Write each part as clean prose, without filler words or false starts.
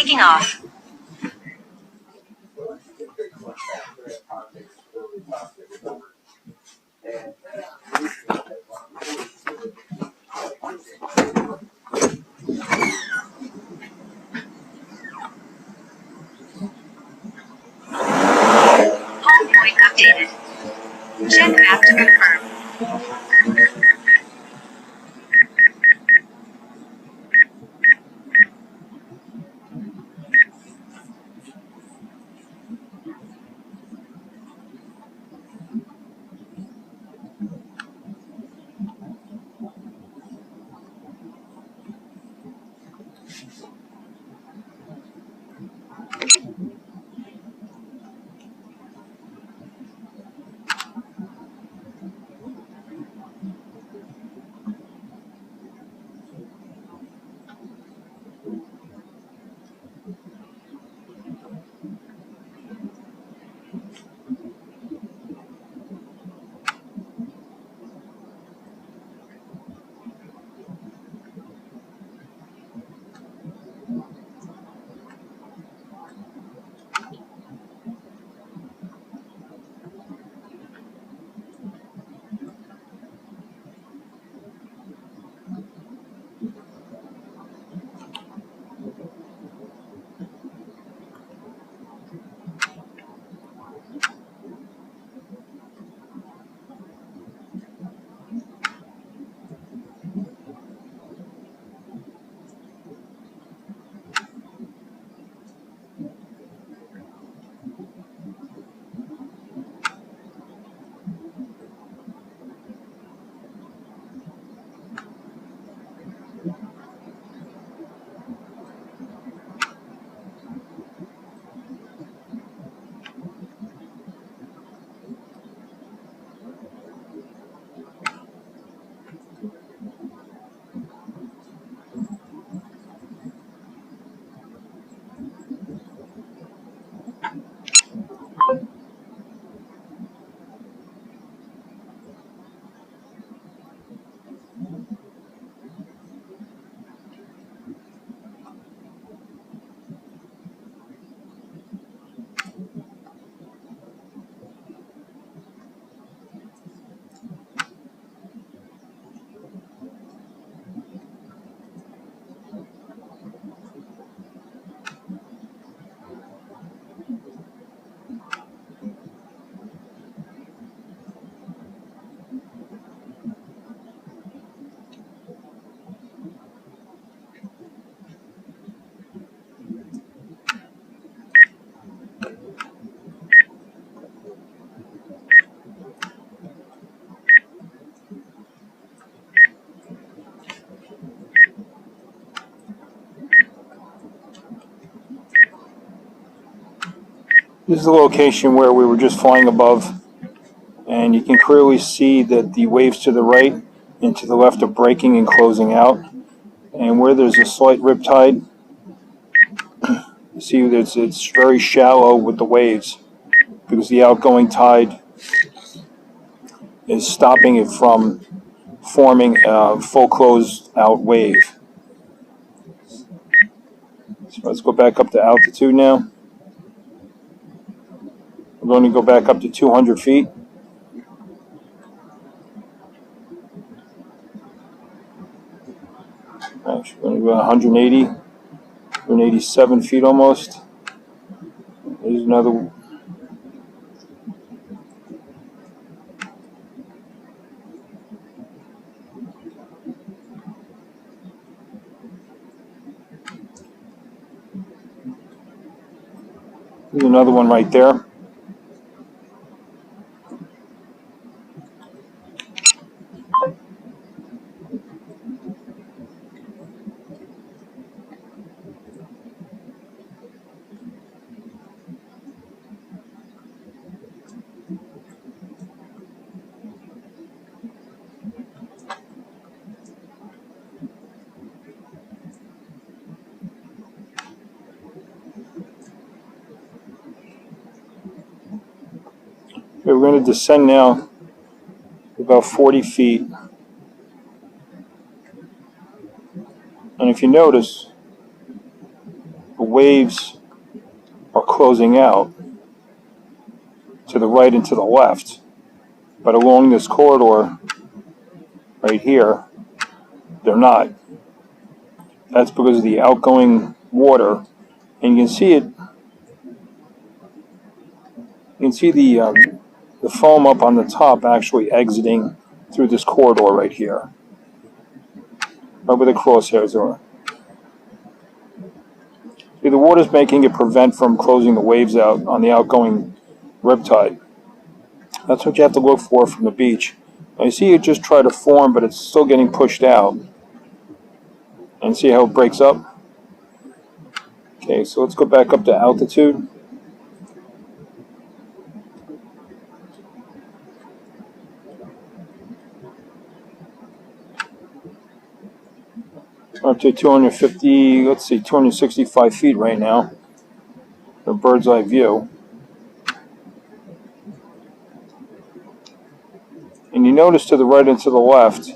taking off. Home point updated. Check map to confirm. This is the location where we were just flying above, and you can clearly see that the waves to the right and to the left are breaking and closing out. And where there's a slight riptide, you see that it's very shallow with the waves because the outgoing tide is stopping it from forming a full closed out wave. So let's go back up to altitude now. We're going to go back up to 200 feet. Actually, we're going to go 180, 187 feet almost. There's another. There's another one right there. Okay, we're going to descend now about 40 feet. And if you notice, the waves are closing out to the right and to the left, but along this corridor right here, they're not. That's because of the outgoing water, and you can see it. You can see the foam up on the top actually exiting through this corridor right here, right where the crosshairs are. See, the water's making it prevent from closing the waves out on the outgoing riptide. That's what you have to look for from the beach. Now you see it just try to form, but it's still getting pushed out. And see how it breaks up? Okay, so let's go back up to altitude. Up to 250, let's see, 265 feet right now. A bird's eye view. And you notice to the right and to the left,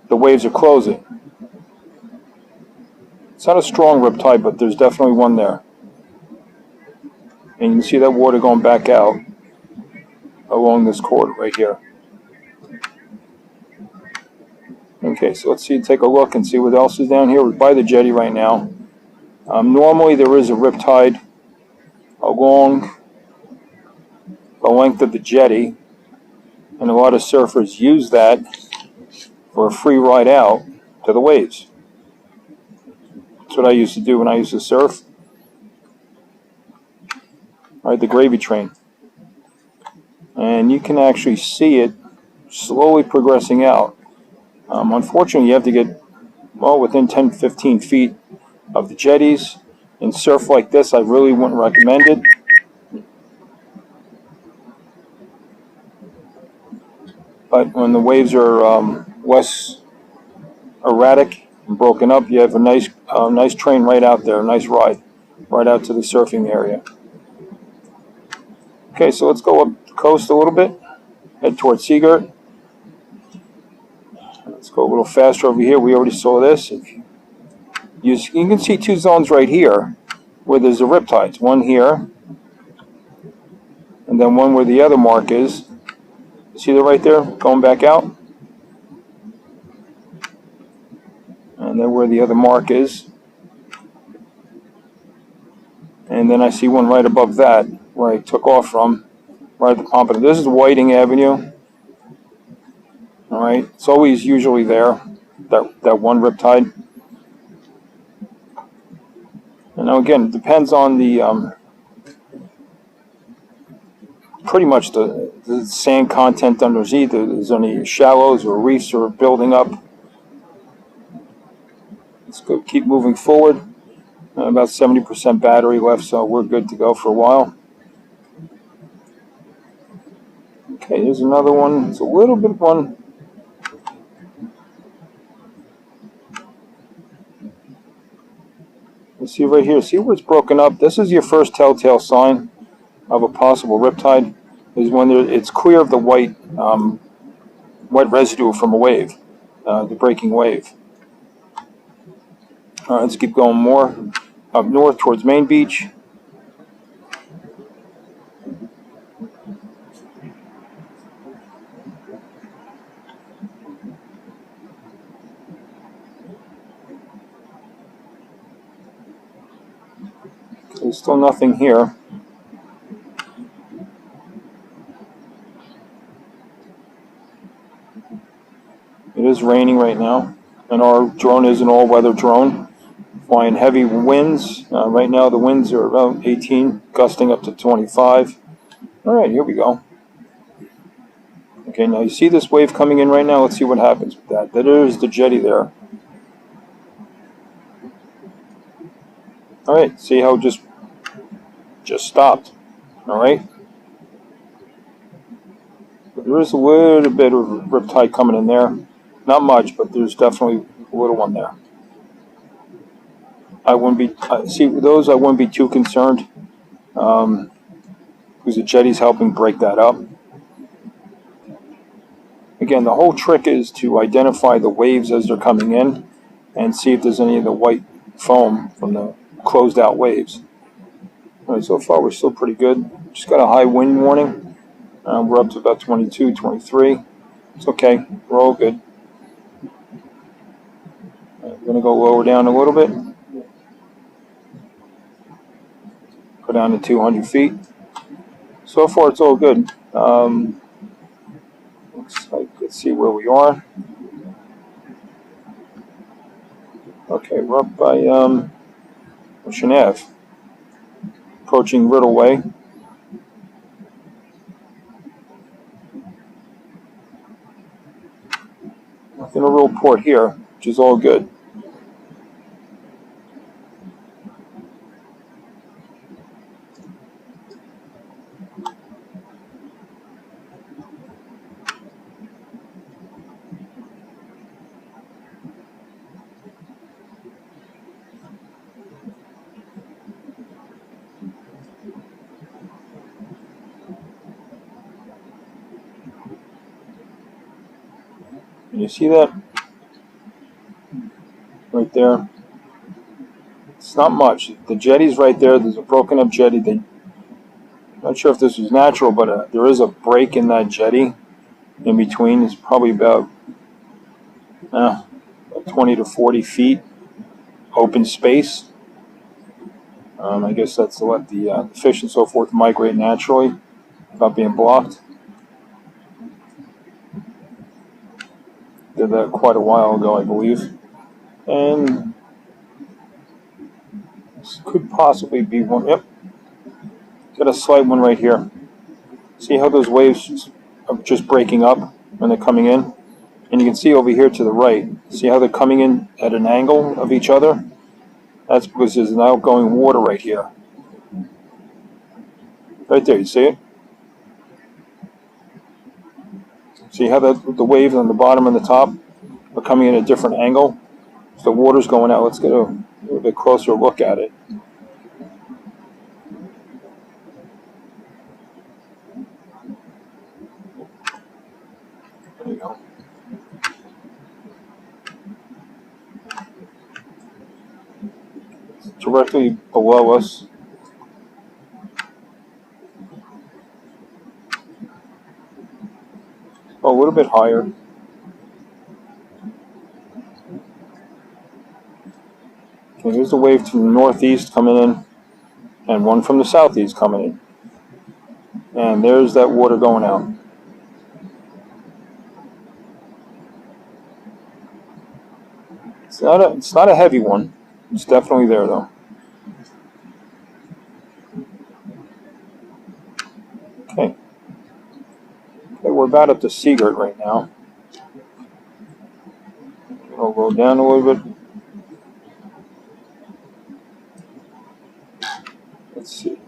the waves are closing. It's not a strong riptide, but there's definitely one there. And you can see that water going back out along this corridor right here. Okay, so let's see, take a look and see what else is down here. We're by the jetty right now. Normally there is a riptide along the length of the jetty, and a lot of surfers use that for a free ride out to the waves. That's what I used to do when I used to surf. Ride the gravy train. And you can actually see it slowly progressing out. Unfortunately, you have to get, well, within 10-15 feet of the jetties. In surf like this, I really wouldn't recommend it. But when the waves are less erratic and broken up, you have a nice train right out there, a nice ride right out to the surfing area. Okay, so let's go up the coast a little bit, head towards Seagirt. Let's go a little faster over here. We already saw this. You can see two zones right here where there's the riptides. One here, and then one where the other mark is. See that right there, going back out? And then where the other mark is. And then I see one right above that, where I took off from, right at the pompano. This is Whiting Avenue. All right, it's always usually there, that one riptide. And now again, it depends on the pretty much the sand content underneath. There's any shallows or reefs are building up. Let's go, keep moving forward. About 70% battery left, so we're good to go for a while. Okay, here's another one. It's a little bit of one. You see right here, see where it's broken up? This is your first telltale sign of a possible riptide, is when it's clear of the white residue from a wave, the breaking wave. All right, let's keep going more up north towards Main Beach. There's still nothing here. It is raining right now, and our drone is an all-weather drone, flying heavy winds. Right now the winds are around 18, gusting up to 25. All right, here we go. Okay, now you see this wave coming in right now. Let's see what happens with that. There is the jetty there. All right, see how it just stopped. All right. But there is a little bit of riptide coming in there. Not much, but there's definitely a little one there. I wouldn't be I wouldn't be too concerned, because the jetty's helping break that up. Again, the whole trick is to identify the waves as they're coming in and see if there's any of the white foam from the closed out waves. All right, so far we're still pretty good. Just got a high wind warning. We're up to about 22, 23. It's okay. We're all good. We're going to go lower down a little bit. Go down to 200 feet. So far it's all good. Looks like, let's see where we are. Okay, we're up by Ocean Ave. Approaching Riddle Way. Nothing to report here, which is all good. Can you see that? Right there. It's not much. The jetty's right there. There's a broken up jetty. Not sure if this was natural, but there is a break in that jetty in between. It's probably about 20 to 40 feet open space. I guess that's to let the fish and so forth migrate naturally without being blocked. Did that quite a while ago, I believe. And this could possibly be one. Yep. Got a slight one right here. See how those waves are just breaking up when they're coming in? And you can see over here to the right. See how they're coming in at an angle of each other? That's because there's an outgoing water right here. Right there, you see it? See how the waves on the bottom and the top are coming in at a different angle? So the water's going out. Let's get a little bit closer look at it. There you go. It's directly below us. Oh, a little bit higher. Okay, here's the wave from the northeast coming in, and one from the southeast coming in. And there's that water going out. It's not a heavy one. It's definitely there though. Okay. We're about up to Seagirt right now. I'll go down a little bit. Let's see.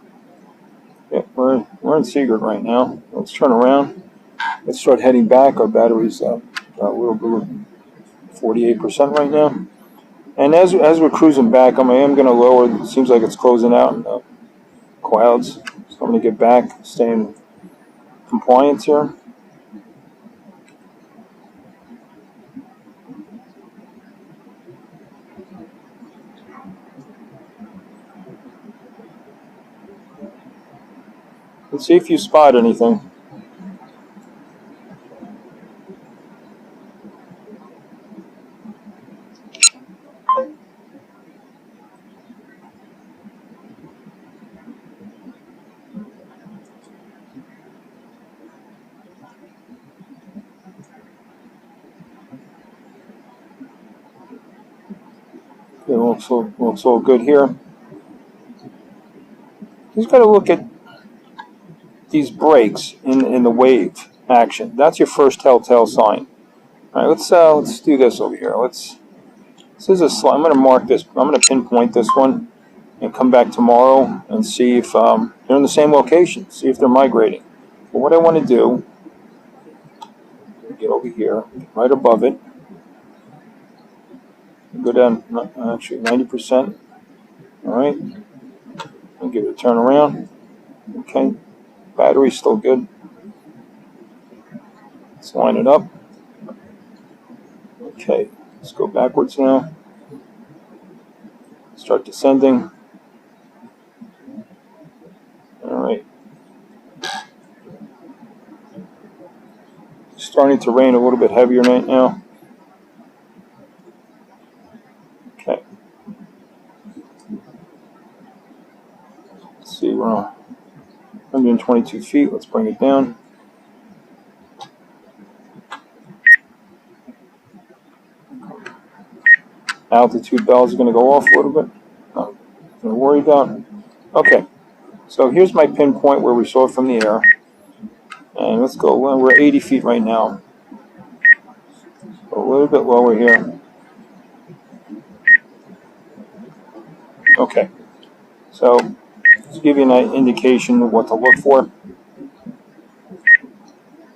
Yep, we're in Seagirt right now. Let's turn around. Let's start heading back. Our battery's we're 48% right now. And as we're cruising back, I am going to lower. It seems like it's closing out in the clouds. So I'm going to get back, stay in compliance here. Let's see if you spot anything. It looks all good here. Just got to look at these breaks in the wave action. That's your first telltale sign. All right, let's do this over here. This is a slide. I'm going to mark this. I'm going to pinpoint this one and come back tomorrow and see if they're in the same location. See if they're migrating. But what I want to do, get over here, right above it. Go down, actually 90%. All right. I'll give it a turn around. Okay. Battery's still good. Let's line it up. Okay. Let's go backwards now. Start descending. starting to rain a little bit heavier right now. Okay. Let's see, we're on 122 feet. Let's bring it down. Altitude bells are going to go off a little bit. Nothing to worry about. Okay, so here's my pinpoint where we saw it from the air. And let's go, well, we're 80 feet right now. A little bit lower here. Okay, so to give you an indication of what to look for.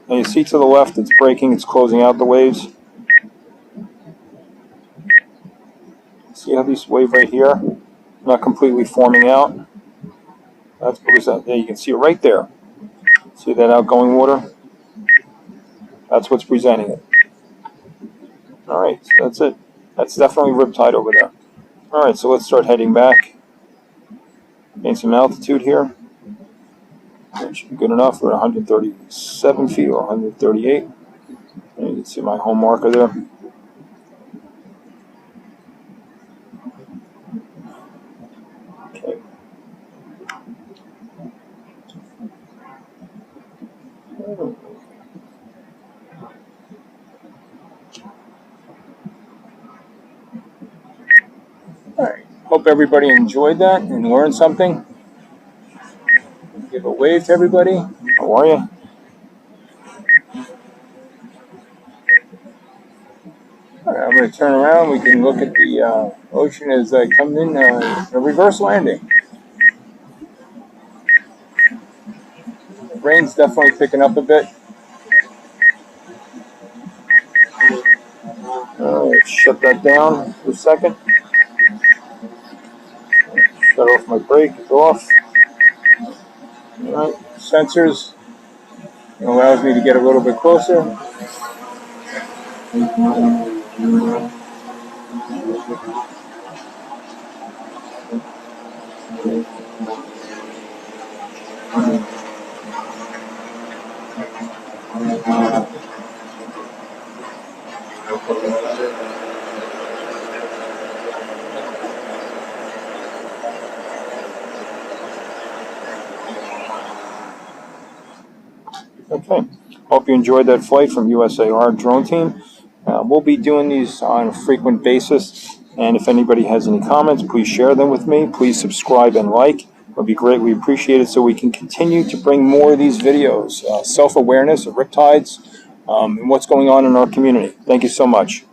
Now you see to the left it's breaking, it's closing out the waves. See how this wave right here, not completely forming out. That's because there you can see it right there. See that outgoing water? That's what's presenting it. All right, so that's it. That's definitely riptide over there. All right, so let's start heading back. Gain some altitude here. That should be good enough. We're at 137 feet or 138. And you can see my home marker there. Okay. All right. Hope everybody enjoyed that and learned something. Give a wave to everybody. How are you? All right, I'm going to turn around. We can look at the ocean as I come in a reverse landing. The rain's definitely picking up a bit. Let's shut that down for a second. Shut off my brake. It's off. All right, sensors. It allows me to get a little bit closer. Okay, hope you enjoyed that flight from USAR drone team. We'll be doing these on a frequent basis, and if anybody has any comments, please share them with me. Please subscribe and like. It would be great. We appreciate it so we can continue to bring more of these videos, self-awareness of riptides, and what's going on in our community. Thank you so much.